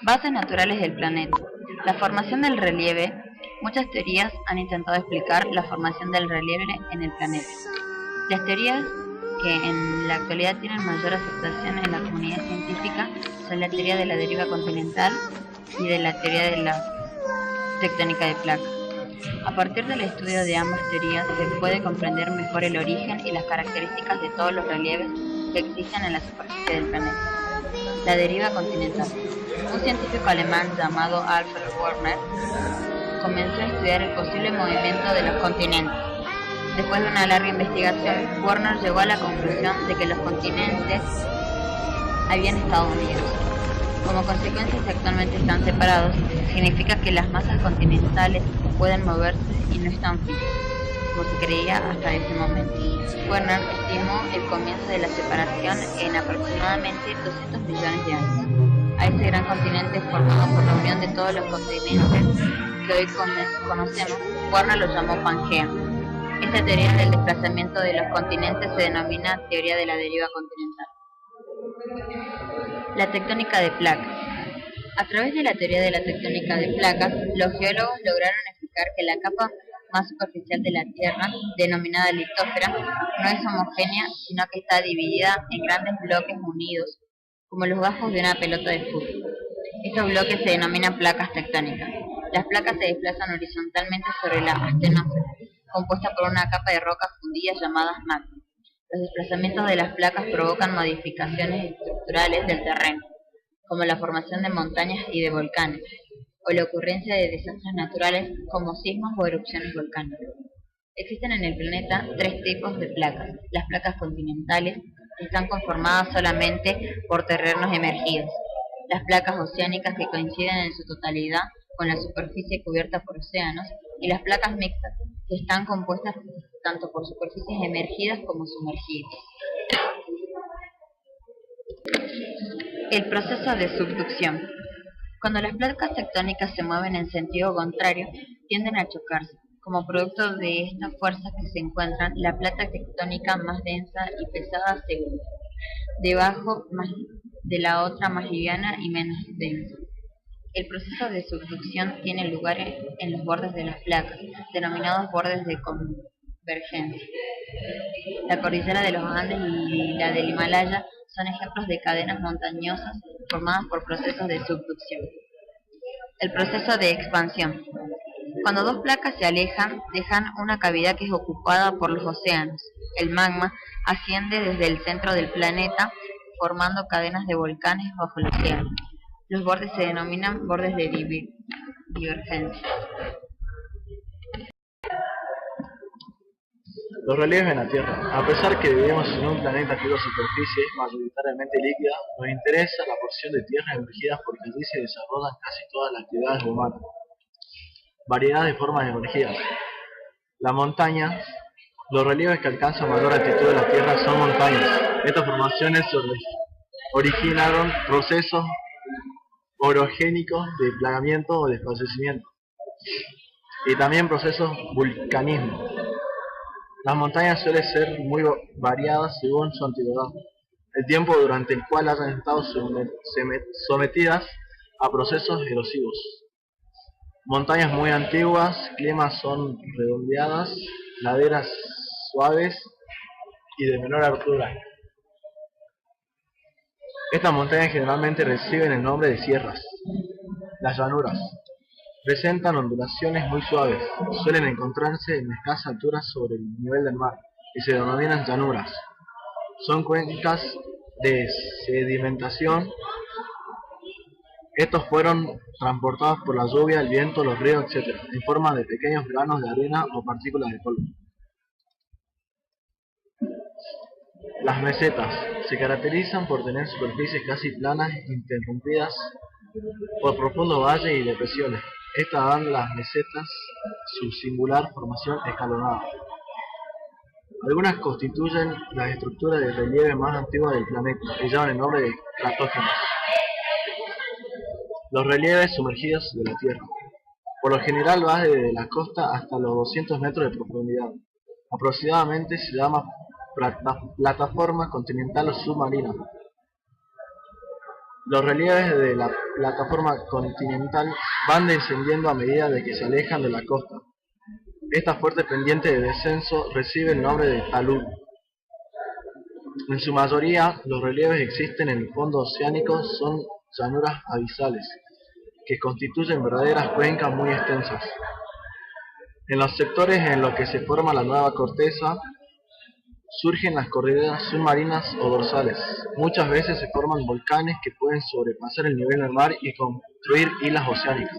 Bases naturales del planeta. La formación del relieve. Muchas teorías han intentado explicar la formación del relieve en el planeta. Las teorías que en la actualidad tienen mayor aceptación en la comunidad científica son la teoría de la deriva continental y de la teoría de la tectónica de placas. A partir del estudio de ambas teorías se puede comprender mejor el origen y las características de todos los relieves que existen en la superficie del planeta. La deriva continental. Un científico alemán llamado Alfred Wegener comenzó a estudiar el posible movimiento de los continentes. Después de una larga investigación, Wegener llegó a la conclusión de que los continentes habían estado unidos. Como consecuencia, si actualmente están separados, significa que las masas continentales pueden moverse y no están fijas, como se creía hasta ese momento. Wegener estimó el comienzo de la separación en aproximadamente 200 millones de años. A ese gran continente formado por la unión de todos los continentes que hoy conocemos, Wegener lo llamó Pangea. Esta teoría del desplazamiento de los continentes se denomina teoría de la deriva continental. La tectónica de placas. A través de la teoría de la tectónica de placas, los geólogos lograron explicar que la capa más superficial de la Tierra, denominada litósfera, no es homogénea, sino que está dividida en grandes bloques unidos, como los gajos de una pelota de fútbol. Estos bloques se denominan placas tectónicas. Las placas se desplazan horizontalmente sobre la astenosfera, compuesta por una capa de rocas fundidas llamadas magma. Los desplazamientos de las placas provocan modificaciones estructurales del terreno, como la formación de montañas y de volcanes, o la ocurrencia de desastres naturales como sismos o erupciones volcánicas. Existen en el planeta tres tipos de placas. Las placas continentales, que están conformadas solamente por terrenos emergidos. Las placas oceánicas, que coinciden en su totalidad con la superficie cubierta por océanos, y las placas mixtas, que están compuestas tanto por superficies emergidas como sumergidas. El proceso de subducción. Cuando las placas tectónicas se mueven en sentido contrario, tienden a chocarse. Como producto de estas fuerzas que se encuentran, la placa tectónica más densa y pesada se hunde, debajo de la otra más liviana y menos densa. El proceso de subducción tiene lugar en los bordes de las placas, denominados bordes de convergencia. La cordillera de los Andes y la del Himalaya son ejemplos de cadenas montañosas formadas por procesos de subducción. El proceso de expansión. Cuando dos placas se alejan, dejan una cavidad que es ocupada por los océanos. El magma asciende desde el centro del planeta, formando cadenas de volcanes bajo el océano. Los bordes se denominan bordes de divergencia. Los relieves en la Tierra. A pesar que vivimos en un planeta cuya superficie es mayoritariamente líquida, nos interesa la porción de tierra emergida porque allí se desarrollan casi todas las actividades humanas. Variedad de formas emergidas. La montaña. Los relieves que alcanzan mayor altitud de la Tierra son montañas. Estas formaciones originaron procesos orogénicos de plagamiento o desfallecimiento, y también procesos vulcanismo. Las montañas suelen ser muy variadas según su antigüedad, el tiempo durante el cual hayan estado sometidas a procesos erosivos. Montañas muy antiguas, climas son redondeadas, laderas suaves y de menor altura. Estas montañas generalmente reciben el nombre de sierras. Las llanuras. Presentan ondulaciones muy suaves, suelen encontrarse en escasa altura sobre el nivel del mar y se denominan llanuras. Son cuencas de sedimentación. Estos fueron transportados por la lluvia, el viento, los ríos, etc., en forma de pequeños granos de arena o partículas de polvo. Las mesetas se caracterizan por tener superficies casi planas interrumpidas por profundos valles y depresiones. Estas dan las mesetas su singular formación escalonada. Algunas constituyen las estructuras de relieve más antiguas del planeta y llevan el nombre de cratógenos. Los relieves sumergidos de la Tierra. Por lo general va desde la costa hasta los 200 metros de profundidad. Aproximadamente se llama plataforma continental o submarina. Los relieves de la plataforma continental van descendiendo a medida de que se alejan de la costa. Esta fuerte pendiente de descenso recibe el nombre de talud. En su mayoría, los relieves que existen en el fondo oceánico son llanuras abisales, que constituyen verdaderas cuencas muy extensas. En los sectores en los que se forma la nueva corteza, surgen las cordilleras submarinas o dorsales. Muchas veces se forman volcanes que pueden sobrepasar el nivel del mar y construir islas oceánicas.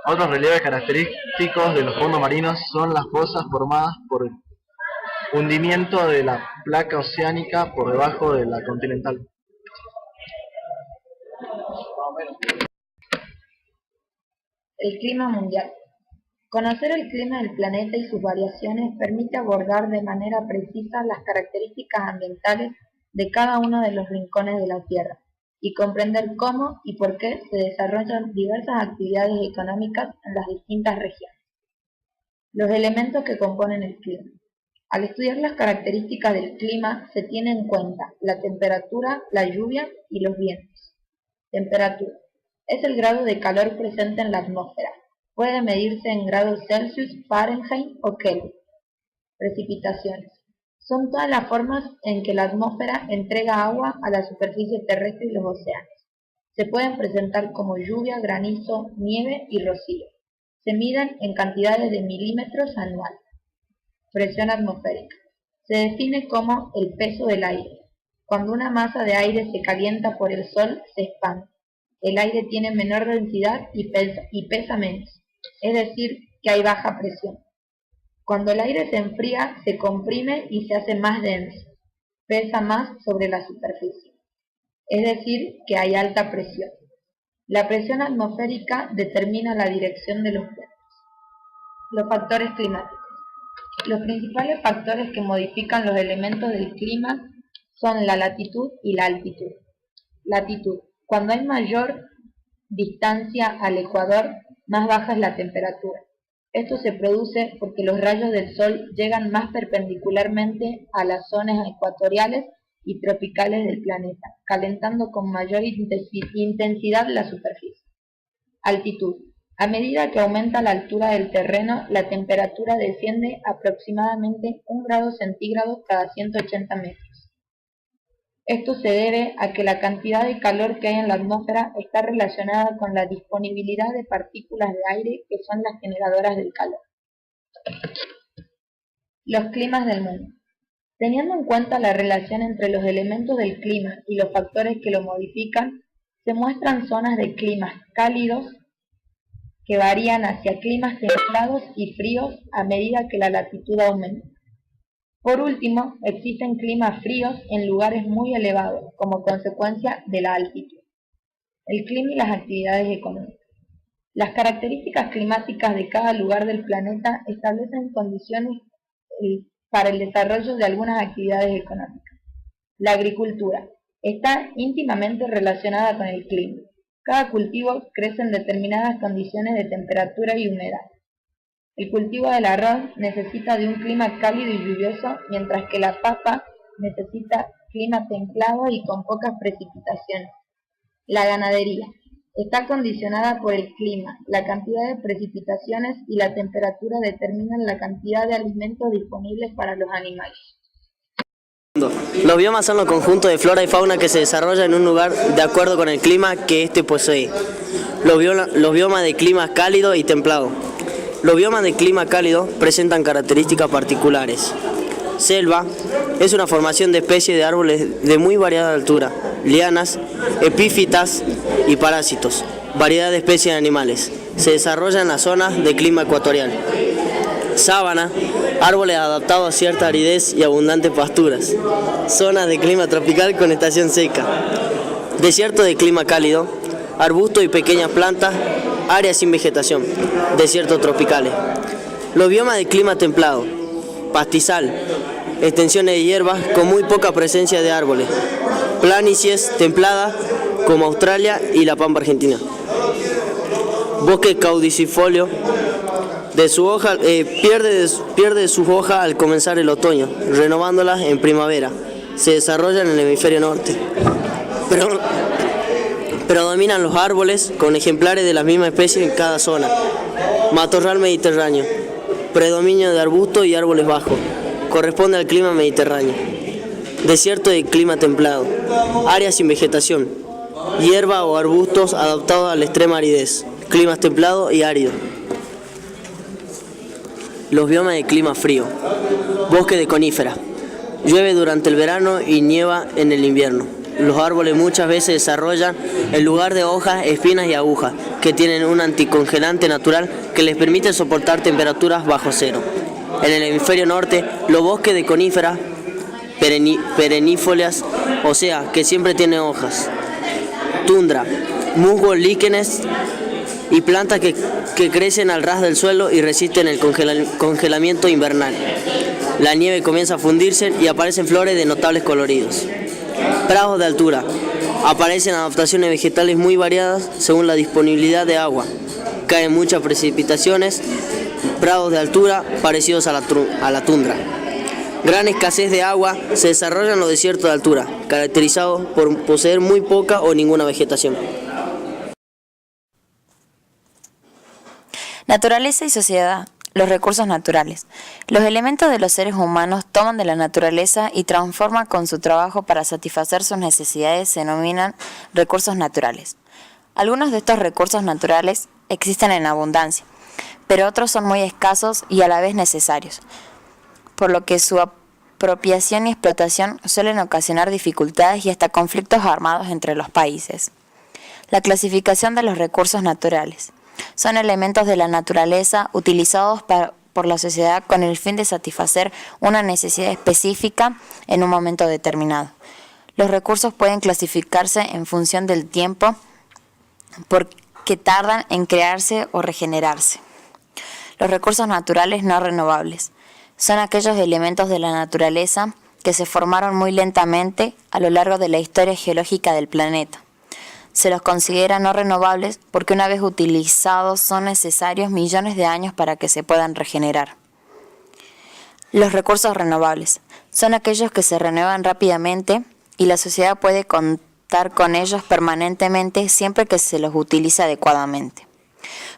Otros relieves característicos de los fondos marinos son las fosas formadas por el hundimiento de la placa oceánica por debajo de la continental. El clima mundial. Conocer el clima del planeta y sus variaciones permite abordar de manera precisa las características ambientales de cada uno de los rincones de la Tierra y comprender cómo y por qué se desarrollan diversas actividades económicas en las distintas regiones. Los elementos que componen el clima. Al estudiar las características del clima se tiene en cuenta la temperatura, la lluvia y los vientos. Temperatura. Es el grado de calor presente en la atmósfera. Puede medirse en grados Celsius, Fahrenheit o Kelvin. Precipitaciones. Son todas las formas en que la atmósfera entrega agua a la superficie terrestre y los océanos. Se pueden presentar como lluvia, granizo, nieve y rocío. Se miden en cantidades de milímetros anuales. Presión atmosférica. Se define como el peso del aire. Cuando una masa de aire se calienta por el sol, se expande. El aire tiene menor densidad y pesa menos. Es decir, que hay baja presión. Cuando el aire se enfría, se comprime y se hace más denso. Pesa más sobre la superficie. Es decir, que hay alta presión. La presión atmosférica determina la dirección de los vientos. Los factores climáticos. Los principales factores que modifican los elementos del clima son la latitud y la altitud. Latitud. Cuando hay mayor distancia al ecuador, más baja es la temperatura. Esto se produce porque los rayos del sol llegan más perpendicularmente a las zonas ecuatoriales y tropicales del planeta, calentando con mayor intensidad la superficie. Altitud. A medida que aumenta la altura del terreno, la temperatura desciende aproximadamente 1 grado centígrado cada 180 metros. Esto se debe a que la cantidad de calor que hay en la atmósfera está relacionada con la disponibilidad de partículas de aire que son las generadoras del calor. Los climas del mundo. Teniendo en cuenta la relación entre los elementos del clima y los factores que lo modifican, se muestran zonas de climas cálidos que varían hacia climas templados y fríos a medida que la latitud aumenta. Por último, existen climas fríos en lugares muy elevados, como consecuencia de la altitud. El clima y las actividades económicas. Las características climáticas de cada lugar del planeta establecen condiciones para el desarrollo de algunas actividades económicas. La agricultura está íntimamente relacionada con el clima. Cada cultivo crece en determinadas condiciones de temperatura y humedad. El cultivo del arroz necesita de un clima cálido y lluvioso, mientras que la papa necesita clima templado y con pocas precipitaciones. La ganadería está condicionada por el clima. La cantidad de precipitaciones y la temperatura determinan la cantidad de alimentos disponibles para los animales. Los biomas son los conjuntos de flora y fauna que se desarrollan en un lugar de acuerdo con el clima que éste posee. Los biomas de clima cálido y templado. Los biomas de clima cálido presentan características particulares. Selva es una formación de especies de árboles de muy variada altura, lianas, epífitas y parásitos, variedad de especies de animales. Se desarrolla en las zonas de clima ecuatorial. Sabana, árboles adaptados a cierta aridez y abundantes pasturas. Zonas de clima tropical con estación seca. Desierto de clima cálido, arbustos y pequeñas plantas, áreas sin vegetación, desiertos tropicales. Los biomas de clima templado, pastizal, extensiones de hierbas con muy poca presencia de árboles, planicies templadas como Australia y la pampa argentina. Bosque caducifolio, de su hoja, pierde sus hojas al comenzar el otoño, renovándolas en primavera. Se desarrolla en el hemisferio norte. Predominan los árboles, con ejemplares de la misma especie en cada zona. Matorral mediterráneo. Predominio de arbustos y árboles bajos. Corresponde al clima mediterráneo. Desierto de clima templado. Áreas sin vegetación. Hierba o arbustos adaptados a la extrema aridez. Climas templado y árido. Los biomas de clima frío. Bosque de coníferas. Llueve durante el verano y nieva en el invierno. Los árboles muchas veces desarrollan, en lugar de hojas, espinas y agujas, que tienen un anticongelante natural que les permite soportar temperaturas bajo cero. En el hemisferio norte, los bosques de coníferas perennifolias, o sea, que siempre tienen hojas. Tundra, musgos, líquenes y plantas que crecen al ras del suelo y resisten el congelamiento invernal. La nieve comienza a fundirse y aparecen flores de notables coloridos. Prados de altura. Aparecen adaptaciones vegetales muy variadas según la disponibilidad de agua. Caen muchas precipitaciones. Prados de altura parecidos a la tundra. Gran escasez de agua. Se desarrollan los desiertos de altura, caracterizados por poseer muy poca o ninguna vegetación. Naturaleza y sociedad. Los recursos naturales. Los elementos de los seres humanos toman de la naturaleza y transforman con su trabajo para satisfacer sus necesidades, se denominan recursos naturales. Algunos de estos recursos naturales existen en abundancia, pero otros son muy escasos y a la vez necesarios, por lo que su apropiación y explotación suelen ocasionar dificultades y hasta conflictos armados entre los países. La clasificación de los recursos naturales. Son elementos de la naturaleza utilizados por la sociedad con el fin de satisfacer una necesidad específica en un momento determinado. Los recursos pueden clasificarse en función del tiempo porque tardan en crearse o regenerarse. Los recursos naturales no renovables son aquellos elementos de la naturaleza que se formaron muy lentamente a lo largo de la historia geológica del planeta. Se los considera no renovables porque una vez utilizados son necesarios millones de años para que se puedan regenerar. Los recursos renovables son aquellos que se renuevan rápidamente y la sociedad puede contar con ellos permanentemente siempre que se los utilice adecuadamente.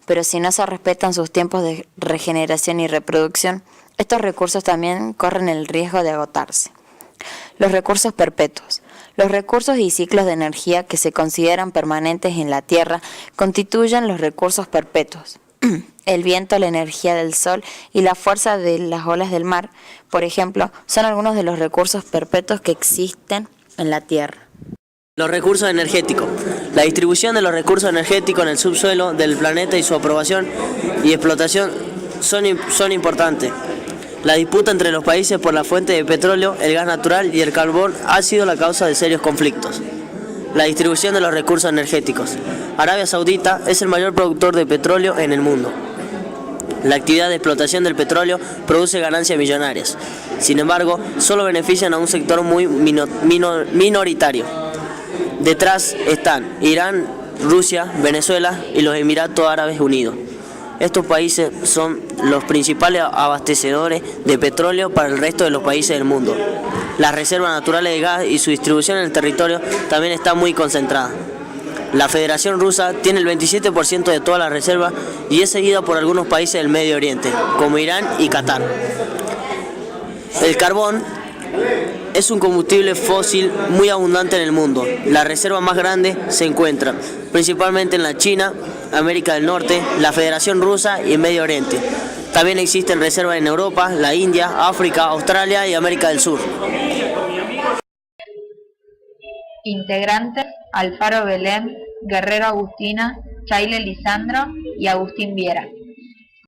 Pero si no se respetan sus tiempos de regeneración y reproducción, estos recursos también corren el riesgo de agotarse. Los recursos perpetuos. Los recursos y ciclos de energía que se consideran permanentes en la Tierra constituyen los recursos perpetuos. El viento, la energía del sol y la fuerza de las olas del mar, por ejemplo, son algunos de los recursos perpetuos que existen en la Tierra. Los recursos energéticos. La distribución de los recursos energéticos en el subsuelo del planeta y su apropiación y explotación son importantes. La disputa entre los países por la fuente de petróleo, el gas natural y el carbón ha sido la causa de serios conflictos. La distribución de los recursos energéticos. Arabia Saudita es el mayor productor de petróleo en el mundo. La actividad de explotación del petróleo produce ganancias millonarias. Sin embargo, solo benefician a un sector muy minoritario. Detrás están Irán, Rusia, Venezuela y los Emiratos Árabes Unidos. Estos países son los principales abastecedores de petróleo para el resto de los países del mundo. Las reservas naturales de gas y su distribución en el territorio también está muy concentrada. La Federación Rusa tiene el 27% de todas las reservas y es seguida por algunos países del Medio Oriente, como Irán y Qatar. El carbón es un combustible fósil muy abundante en el mundo. Las reservas más grandes se encuentran principalmente en la China, América del Norte, la Federación Rusa y el Medio Oriente. También existen reservas en Europa, la India, África, Australia y América del Sur. Integrantes: Alfaro Belén, Guerrero Agustina, Chaile Lisandro y Agustín Viera.